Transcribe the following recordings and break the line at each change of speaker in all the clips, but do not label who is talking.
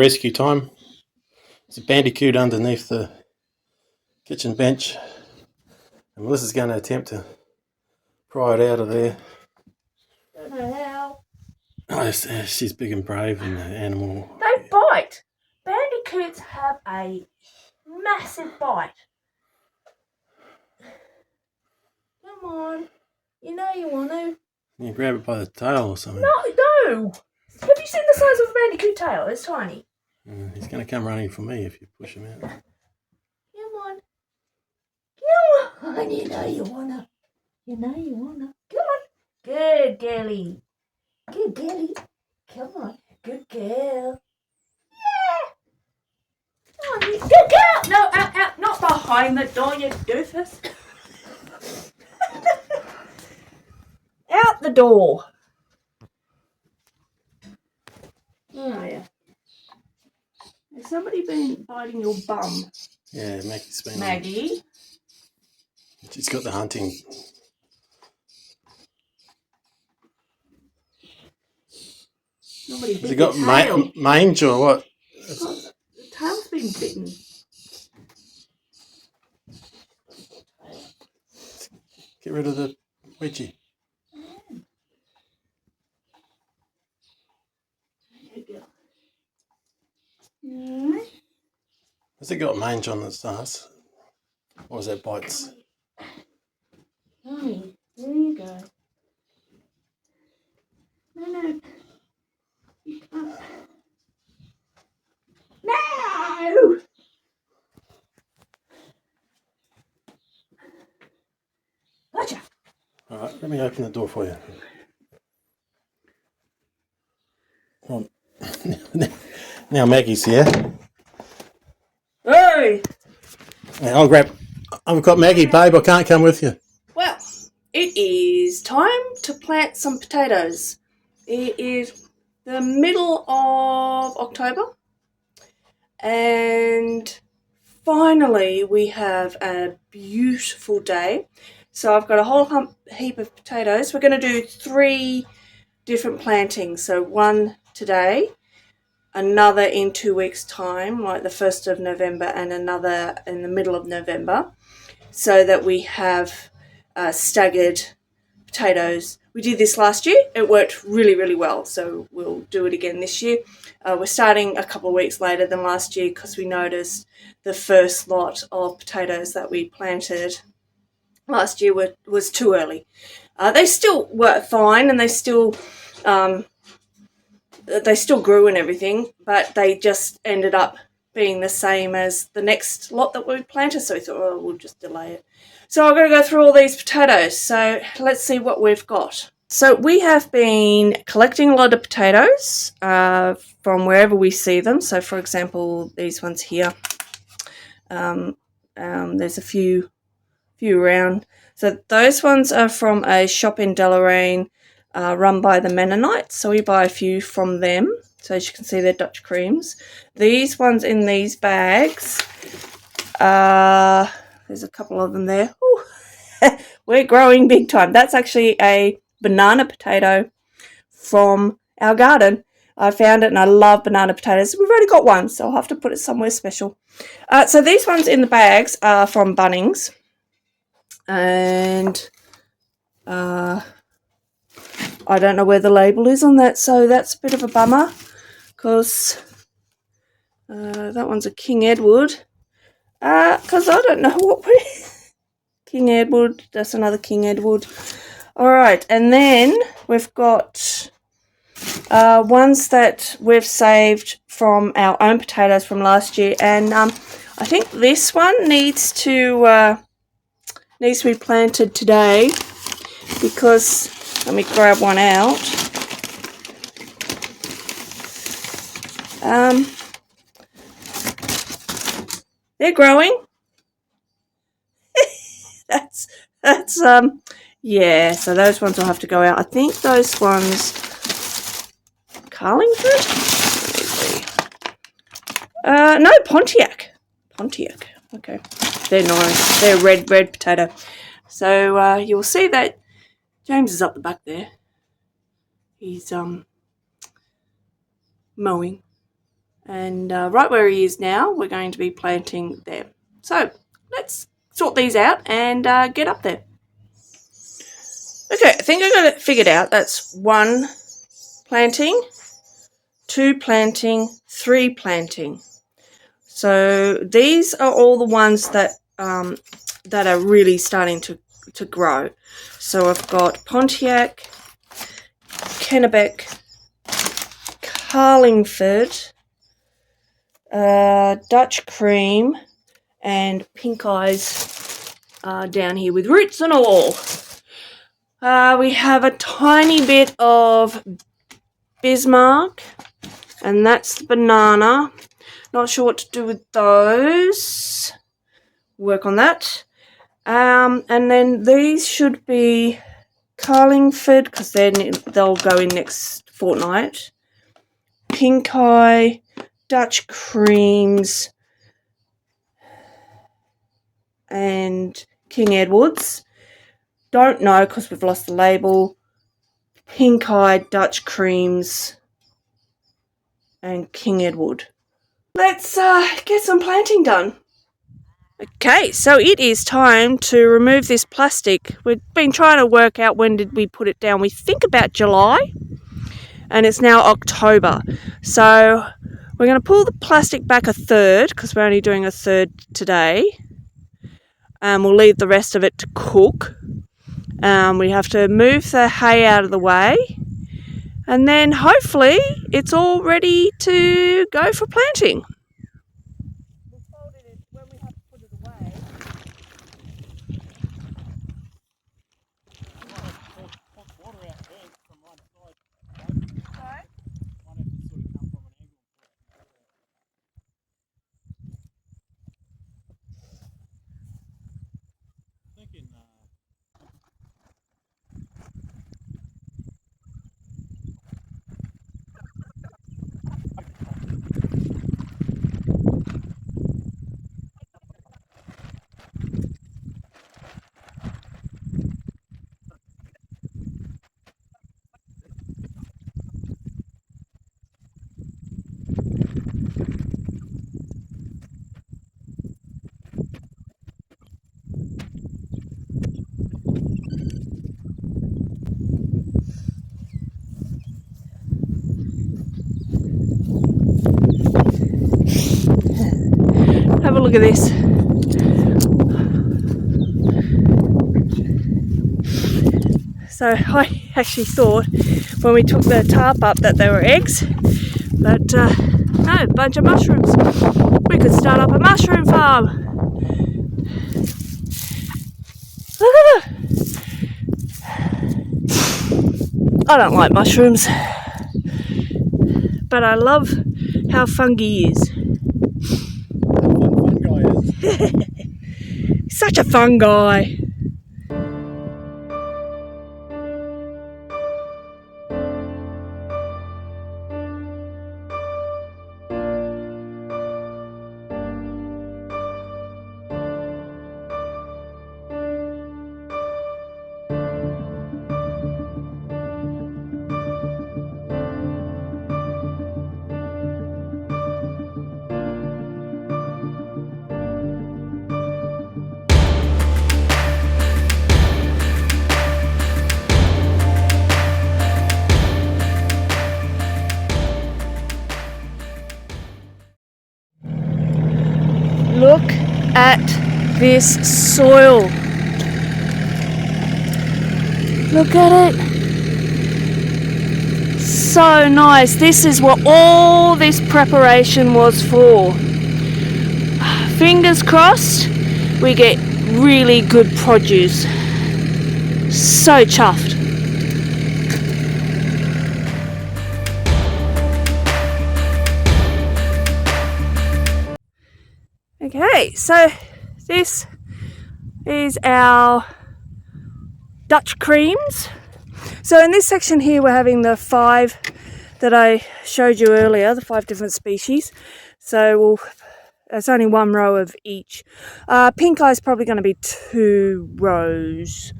rescue time. There's a Bandicoot underneath the kitchen bench, and Melissa's going to attempt to pry it out of there.
Don't know how.
Oh, she's big and brave and an animal.
They bite. Bandicoots have a massive bite. Come on. You know you want to.
You grab it by the tail or something.
No. Have you seen the size of a bandicoot tail? It's tiny.
He's going to come running for me if you push him out.
Come on. You know you wanna. Come on. Good girlie. Good girlie. Come on. Good girl. Yeah. Come on, good girl. No, out. Not behind the door, you doofus. Out the door. Oh, yeah. Has somebody been biting your bum?
Yeah, Maggie's been
Maggie?
She's got the hunting.
Nobody bit
Has it got
tail.
mange or what?
The tail's been bitten.
Get rid of the wedgie. Has it got mange on its ass? Or is that bites?
Mommy, there you go. No. You can't. No! Gotcha.
Alright, let me open the door for you. Come on. Now Maggie's here.
Hey!
Now I've got Maggie, babe, I can't come with you.
Well, it is time to plant some potatoes. It is the middle of October. And finally we have a beautiful day. So I've got a whole heap of potatoes. We're going to do 3 different plantings. So one today, another in 2 weeks' time, like the 1st of November, and another in the middle of November, so that we have staggered potatoes. We did this last year. It worked really, really well, so we'll do it again this year. We're starting a couple of weeks later than last year because we noticed the first lot of potatoes that we planted last year was too early. They still were fine, and they still grew and everything, but they just ended up being the same as the next lot that we planted, so we thought, oh, we'll just delay it. So I'm going to go through all these potatoes, so let's see what we've got. So we have been collecting a lot of potatoes from wherever we see them. So for example, these ones here, there's a few around. So those ones are from a shop in Deloraine, run by the Mennonites, so we buy a few from them. So as you can see, they're Dutch creams. These ones in these bags, there's a couple of them there. We're growing big time. That's actually a banana potato from our garden. I found it and I love banana potatoes. We've already got one, so I'll have to put it somewhere special. So these ones in the bags are from Bunnings. And I don't know where the label is on that, so that's a bit of a bummer, because that one's a King Edward, because I don't know what King Edward, that's another King Edward. Alright, and then we've got ones that we've saved from our own potatoes from last year, and I think this one needs to be planted today, because let me grab one out. They're growing. that's yeah, so those ones will have to go out. I think those ones, Carlingford? No, Pontiac. Okay, they're nice. They're red potato. So you'll see that James is up the back there. He's mowing. And right where he is now, we're going to be planting there. So let's sort these out and get up there. Okay, I think I got it figured out. That's 1 planting, 2 planting, 3 planting. So these are all the ones that that are really starting to grow. So I've got Pontiac, Kennebec, Carlingford, Dutch Cream, and Pink Eyes down here with roots and all. We have a tiny bit of Bismarck, and that's the banana. Not sure what to do with those. Work on that. And then these should be Carlingford, because then they'll go in next fortnight. Pink Eye, Dutch Creams, and King Edwards. Don't know because we've lost the label. Pink Eye, Dutch Creams, and King Edward. Let's get some planting done. Okay, so it is time to remove this plastic. We've been trying to work out when did we put it down. We think about July, and it's now October. So we're going to pull the plastic back a third, because we're only doing a third today. We'll leave the rest of it to cook. We have to move the hay out of the way, and then hopefully it's all ready to go for planting. We'll fold it in when we have to put it away. Have a look at this. So I actually thought when we took the tarp up that they were eggs, but no, a bunch of mushrooms. We could start up a mushroom farm. I don't like mushrooms, but I love how funky is. Such a fun guy. Look at this soil. Look at it. So nice. This is what all this preparation was for. Fingers crossed we get really good produce. So chuffed. Okay, so this is our Dutch creams. So in this section here we're having the 5 that I showed you earlier, the 5 different species. So it's only 1 row of each. Pink Eye is probably going to be 2 rows,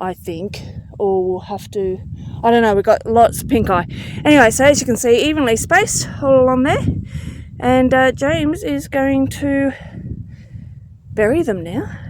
I think, or we'll have to, I don't know, we've got lots of pink eye. Anyway, so as you can see, evenly spaced all along there, and James is going to bury them now.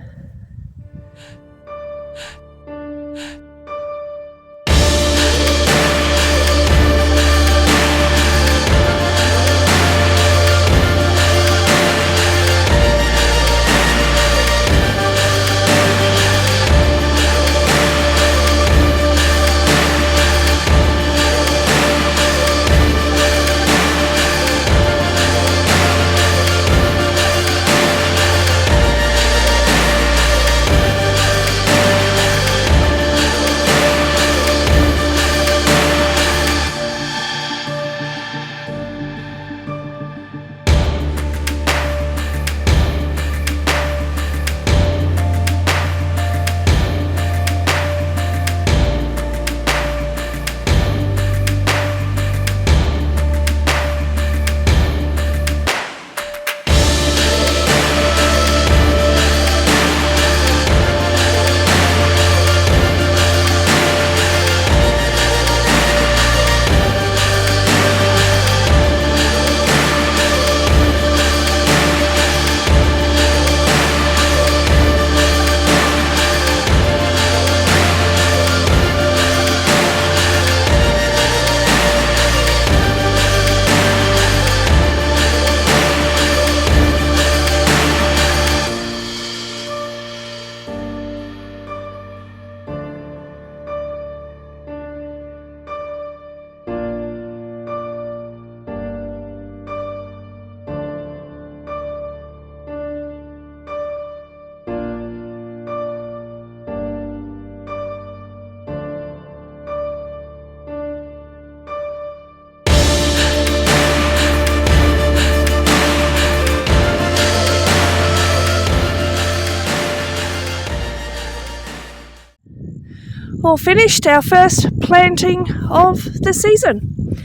All finished, our first planting of the season.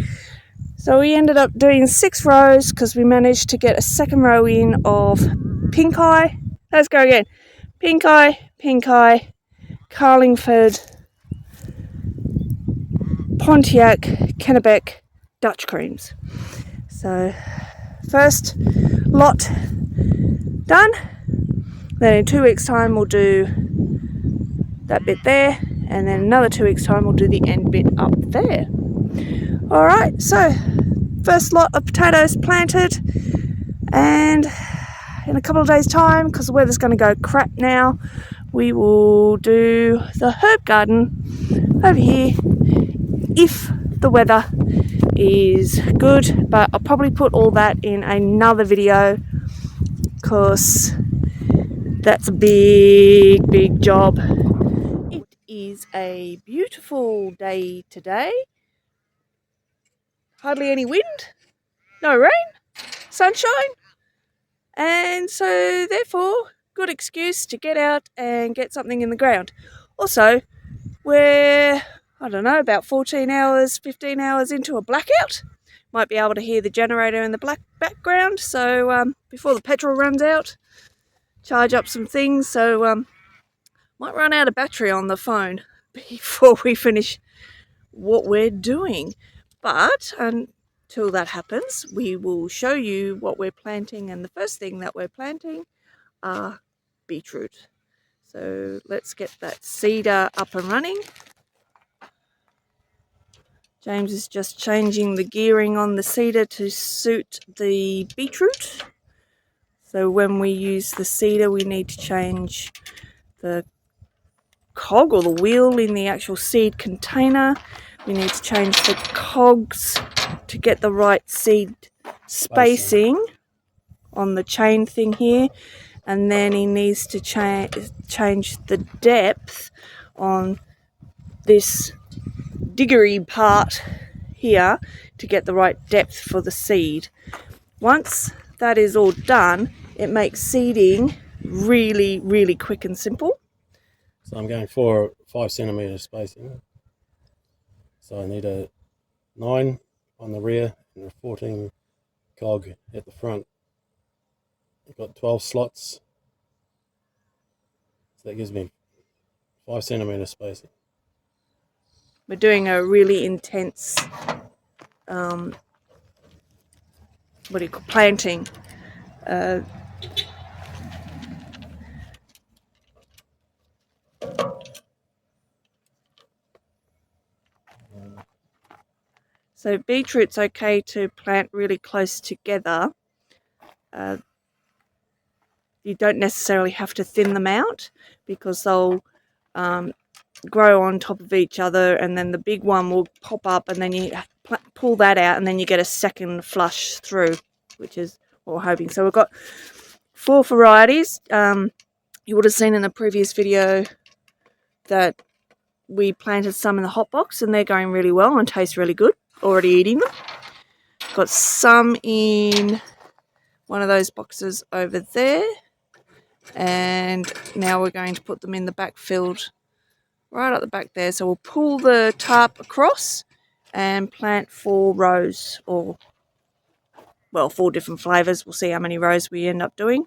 So we ended up doing 6 rows because we managed to get a second row in of pink eye. Let's go again. Pink eye, Carlingford, Pontiac, Kennebec, Dutch creams. So first lot done. Then in 2 weeks time we'll do that bit there, and then another 2 weeks time we'll do the end bit up there. Alright, so first lot of potatoes planted, and in a couple of days time, because the weather's going to go crap now, we will do the herb garden over here if the weather is good, but I'll probably put all that in another video because that's a big job. It is a beautiful day today. Hardly any wind, no rain, sunshine, and so therefore good excuse to get out and get something in the ground. Also, we're, I don't know, about 14 hours, 15 hours into a blackout. Might be able to hear the generator in the background, so before the petrol runs out, charge up some things, so might run out of battery on the phone before we finish what we're doing. But until that happens, we will show you what we're planting, and the first thing that we're planting are beetroot. So let's get that seeder up and running. James is just changing the gearing on the seeder to suit the beetroot. So when we use the seeder, we need to change the cog or the wheel in the actual seed container. We need to change the cogs to get the right seed spacing on the chain thing here, and then he needs to change the depth on this diggery part here to get the right depth for the seed. Once that is all done, it makes seeding really quick and simple.
So I'm going for 5 centimetre spacing. So I need a 9 on the rear and a 14 cog at the front. I've got 12 slots. So that gives me 5 centimetre spacing.
We're doing a really intense what do you call planting. So beetroot's okay to plant really close together. You don't necessarily have to thin them out because they'll grow on top of each other, and then the big one will pop up, and then you pull that out, and then you get a second flush through, which is what we're hoping. So we've got 4 varieties. You would have seen in the previous video that we planted some in the hot box, and they're going really well and taste really good. Already eating them. Got some in one of those boxes over there, and now we're going to put them in the backfield right at the back there. So we'll pull the tarp across and plant 4 rows, or well, 4 different flavours. We'll see how many rows we end up doing.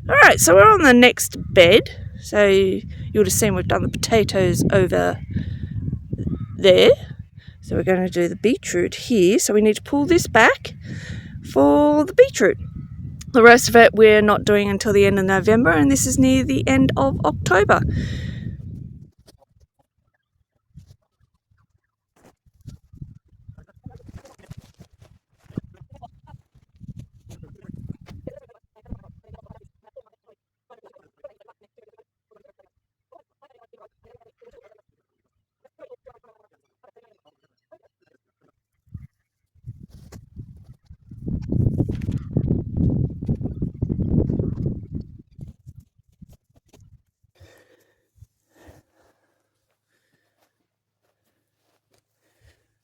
Alright, so we're on the next bed. So you would have seen we've done the potatoes over there. So we're going to do the beetroot here. So we need to pull this back for the beetroot. The rest of it we're not doing until the end of November, and this is near the end of October.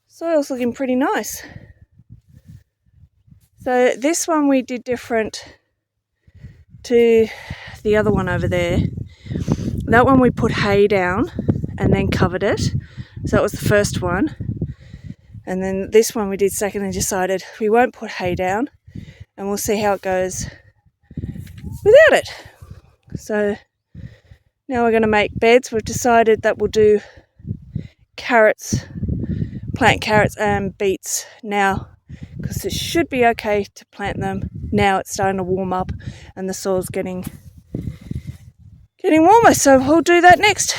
Soil's looking pretty nice. So this one we did different to the other one over there. That one we put hay down and then covered it. So that was the first one. And then this one we did second and decided we won't put hay down, and we'll see how it goes without it. So now we're going to make beds. We've decided that we'll do carrots, plant carrots and beets now, because it should be okay to plant them now. It's starting to warm up and the soil's getting warmer, so we'll do that next.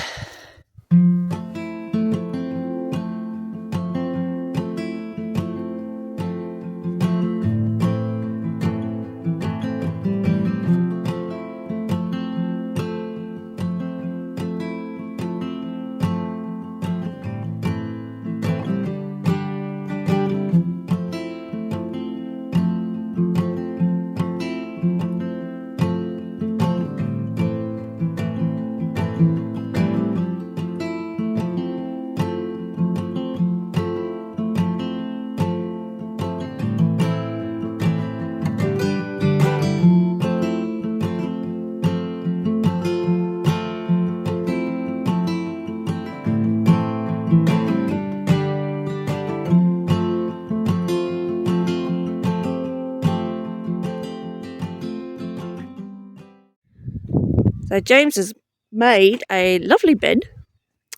So James has made a lovely bed,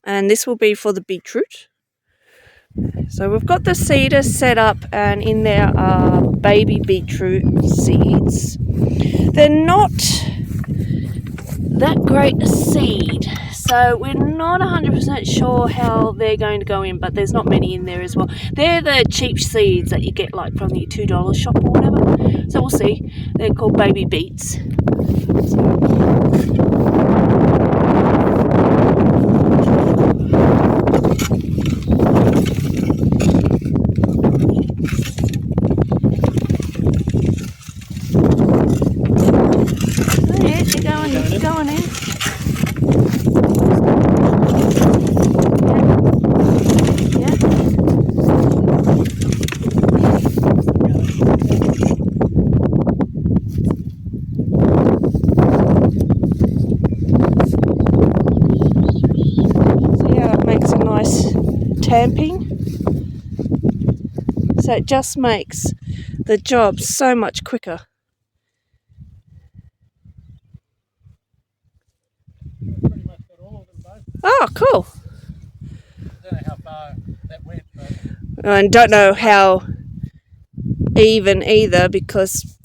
and this will be for the beetroot. So we've got the seeder set up, and in there are baby beetroot seeds. They're not that great a seed, so we're not 100% sure how they're going to go in, but there's not many in there as well. They're the cheap seeds that you get like from the $2 shop or whatever. So we'll see. They're called baby beets. Going in. Yeah. See how it makes a nice tamping? So it just makes the job so much quicker. Oh, cool.
I don't know how far that went, but
And don't know how even either because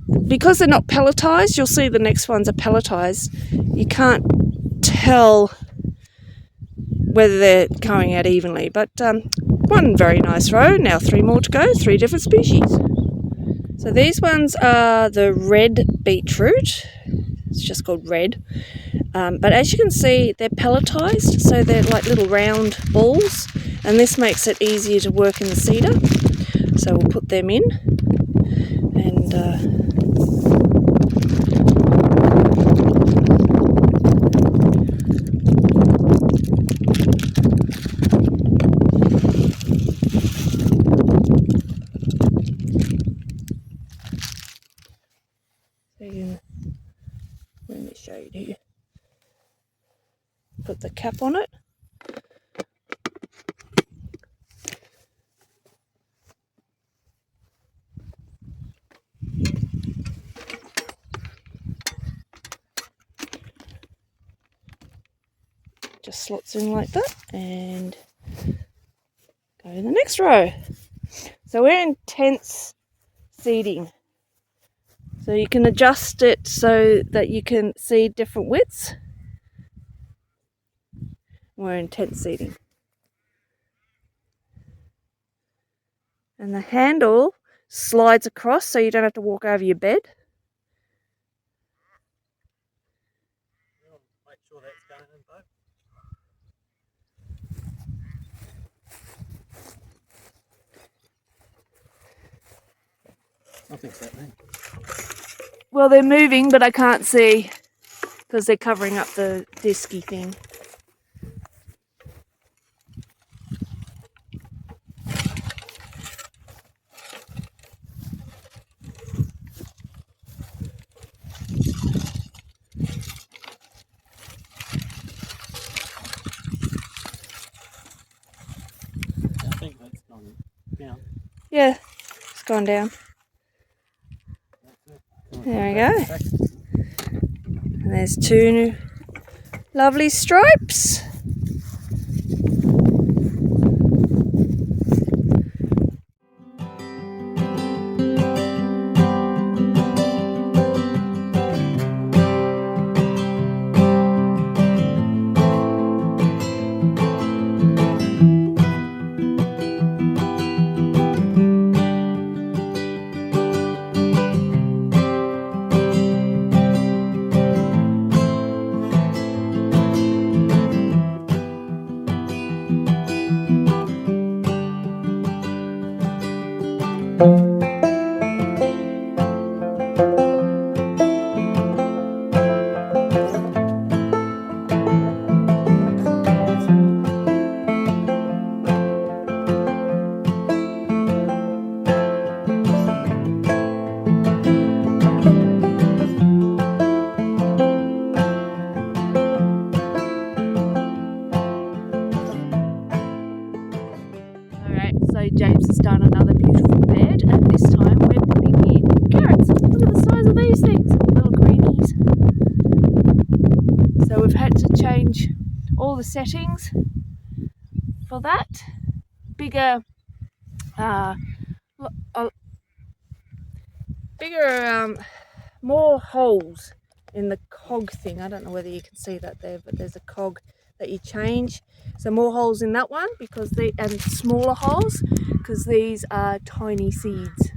they're not pelletized. You'll see the next ones are pelletized. You can't tell whether they're going out evenly. But one very nice row. Now 3 more to go. 3 different species. So these ones are the red beetroot. It's just called red. But as you can see, they're pelletized, so they're like little round balls, and this makes it easier to work in the seeder. So we'll put them in, and let me show you here. Put the cap on it. Just slots in like that, and go to the next row. So we're in tense seeding. So you can adjust it so that you can seed different widths. We're in tense seeding. And the handle slides across so you don't have to walk over your bed.
make sure that's going in both. Nothing's happening.
Well, they're moving, but I can't see because they're covering up the disky thing.
I think that's gone down.
Yeah, it's gone down. There we go. And there's 2 lovely stripes. Alright, so James has done another beautiful bed, and this time we're putting in carrots. Look at the size of these things, little greenies. So we've had to change all the settings for that. Bigger, more holes in the cog thing. I don't know whether you can see that there, but there's a cog that you change. So more holes in that one and smaller holes because these are tiny seeds.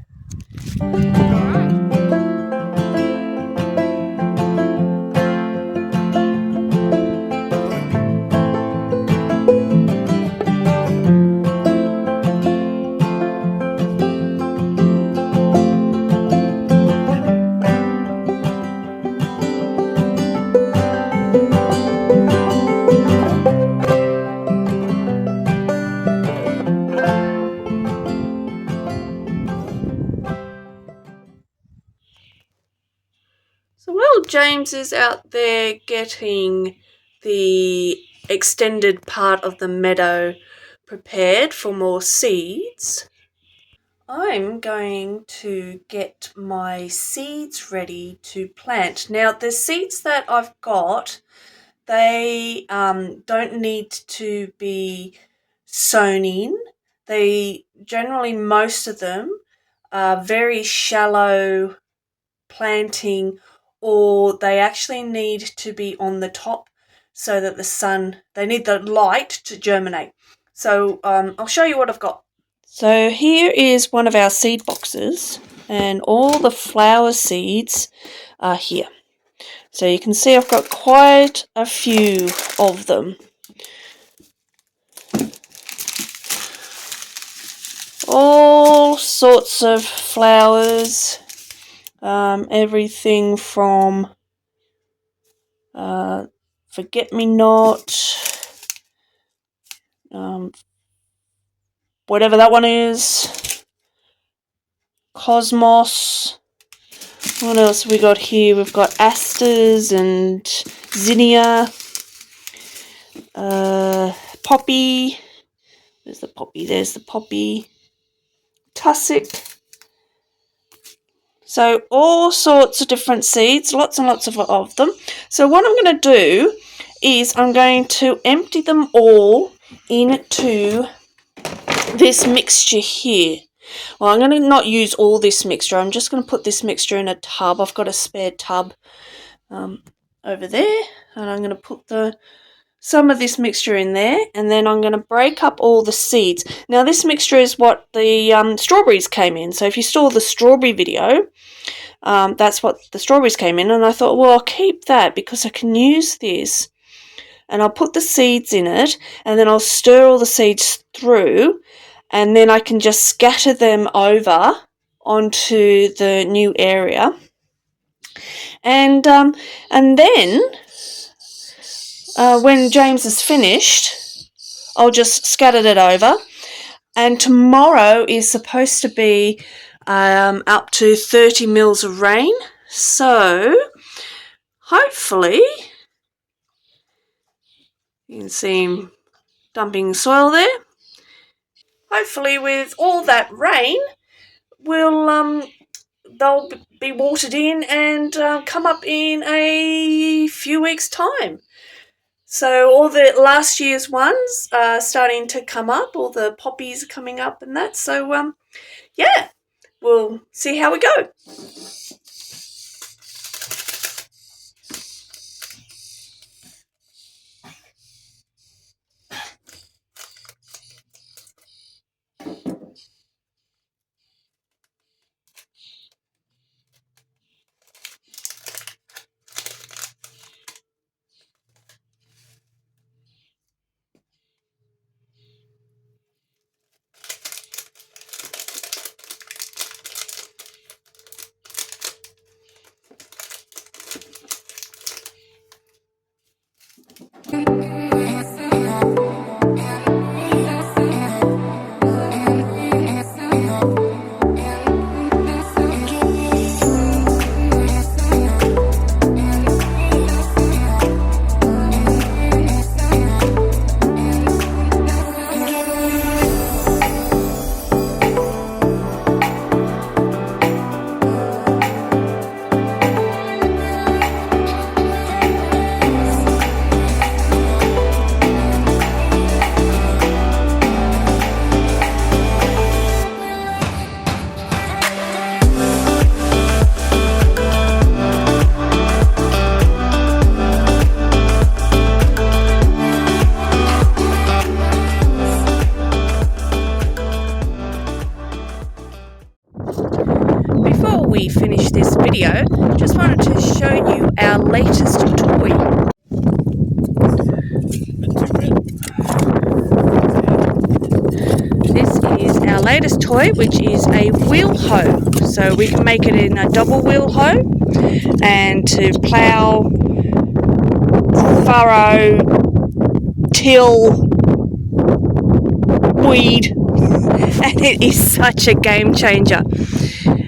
So while James is out there getting the extended part of the meadow prepared for more seeds, I'm going to get my seeds ready to plant. Now the seeds that I've got, they don't need to be sown in. They generally, most of them are very shallow planting, or they actually need to be on the top so that they need the light to germinate. So I'll show you what I've got. So here is one of our seed boxes, and all the flower seeds are here. So you can see I've got quite a few of them. All sorts of flowers, everything from forget-me-not, whatever that one is, cosmos. What else have we got here? We've got asters and zinnia, poppy. There's the poppy. There's the poppy. Tussock. So all sorts of different seeds, lots and lots of them. So what I'm going to do is I'm going to empty them all into this mixture here. Well, I'm going to not use all this mixture. I'm just going to put this mixture in a tub. I've got a spare tub over there, and I'm going to put some of this mixture in there, and then I'm going to break up all the seeds. Now this mixture is what the strawberries came in. So if you saw the strawberry video, that's what the strawberries came in, and I thought, well, I'll keep that because I can use this, and I'll put the seeds in it, and then I'll stir all the seeds through, and then I can just scatter them over onto the new area, and then when James is finished, I'll just scatter it over. And tomorrow is supposed to be up to 30 mils of rain, so hopefully you can see him dumping soil there. Hopefully with all that rain, they'll be watered in and come up in a few weeks' time. So all the last year's ones are starting to come up, all the poppies are coming up and that. So yeah, we'll see how we go. Before we finish this video, just wanted to show you our latest toy. This is our latest toy, which is a wheel hoe. So we can make it in a double wheel hoe, and to plough, furrow, till, weed, and it is such a game changer.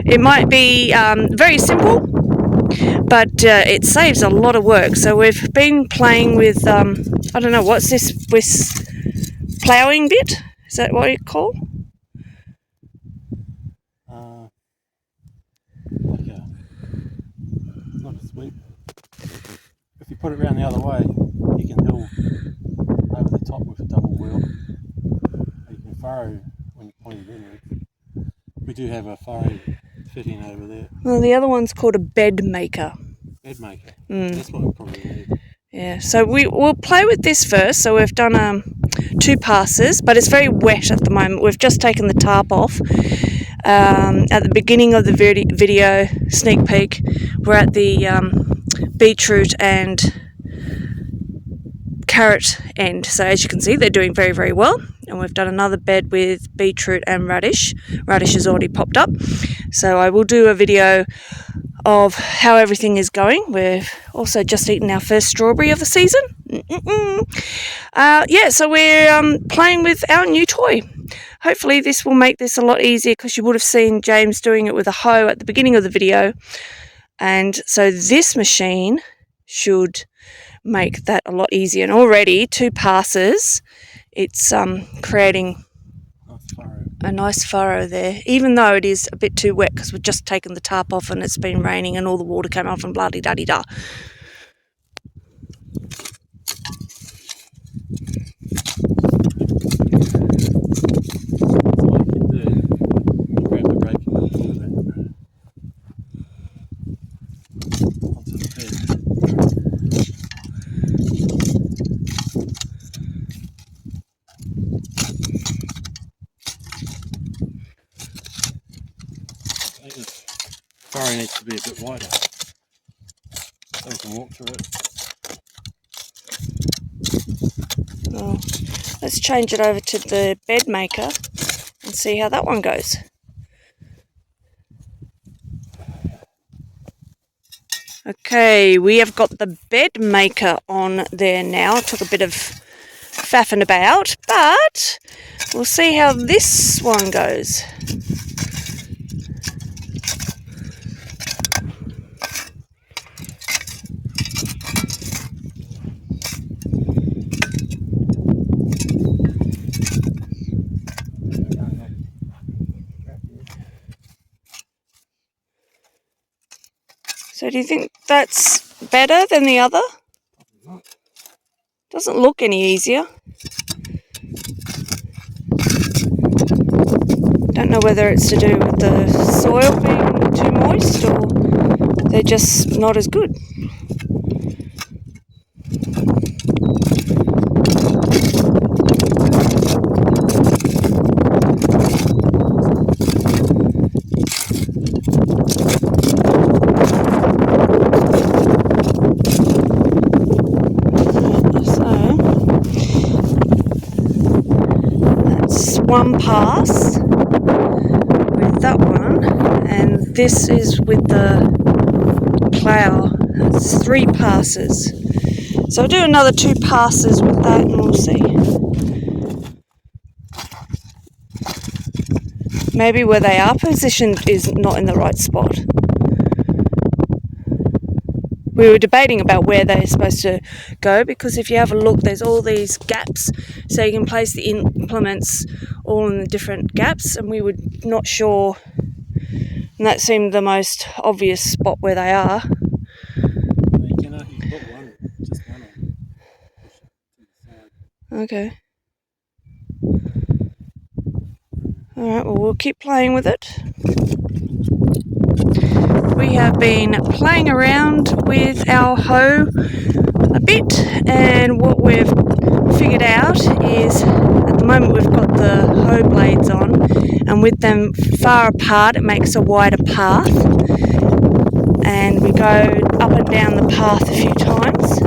It might be very simple, but it saves a lot of work. So we've been playing with, I don't know, what's this ploughing bit? Is that what you call?
Like not a sweep. If you put it around the other way, can hill over the top with a double wheel. You can furrow when you point it inwards. We do have a furrow fitting over there.
Well, the other one's called a bed maker.
Bed maker.
Mm.
That's what we probably need.
Yeah, so we'll play with this first. So we've done 2 passes, but it's very wet at the moment. We've just taken the tarp off. At the beginning of the video sneak peek, we're at the beetroot and carrot end. So as you can see, they're doing very, very well. And we've done another bed with beetroot and radish. Radish has already popped up. So I will do a video of how everything is going. We've also just eaten our first strawberry of the season. Yeah, so we're playing with our new toy. Hopefully this will make this a lot easier, because you would have seen James doing it with a hoe at the beginning of the video. And so this machine should make that a lot easier. And already 2 passes, it's creating a nice furrow there, even though it is a bit too wet because we've just taken the tarp off and it's been raining and all the water came off and blah-de-da-de-da.
Furrow needs to be a bit wider so we can walk through it.
Well, let's change it over to the bed maker and see how that one goes. Okay, we have got the bed maker on there now. It took a bit of faffing about, but we'll see how this one goes. So do you think that's better than the other? Doesn't look any easier. Don't know whether it's to do with the soil being too moist or they're just not as good. One pass with that one, and this is with the plough. It's 3 passes. So I'll do another 2 passes with that and we'll see. Maybe where they are positioned is not in the right spot. We were debating about where they're supposed to go, because if you have a look, there's all these gaps, so you can place the implements all in the different gaps, and we were not sure, and that seemed the most obvious spot where they are.
You can put one, just one on.
Okay. Alright, well, we'll keep playing with it. We have been playing around with our hoe a bit, and what we've figured out is at the moment we've got the hoe blades on, and with them far apart it makes a wider path, and we go up and down the path a few times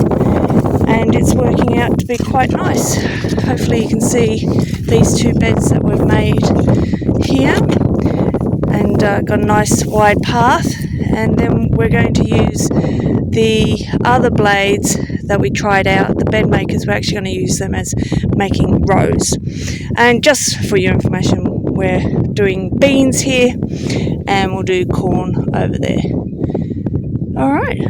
and it's working out to be quite nice. Hopefully you can see these 2 beds that we've made here, and got a nice wide path. And then we're going to use the other blades that we tried out, the bed makers. We're actually going to use them as making rows. And just for your information, we're doing beans here and we'll do corn over there. Alright.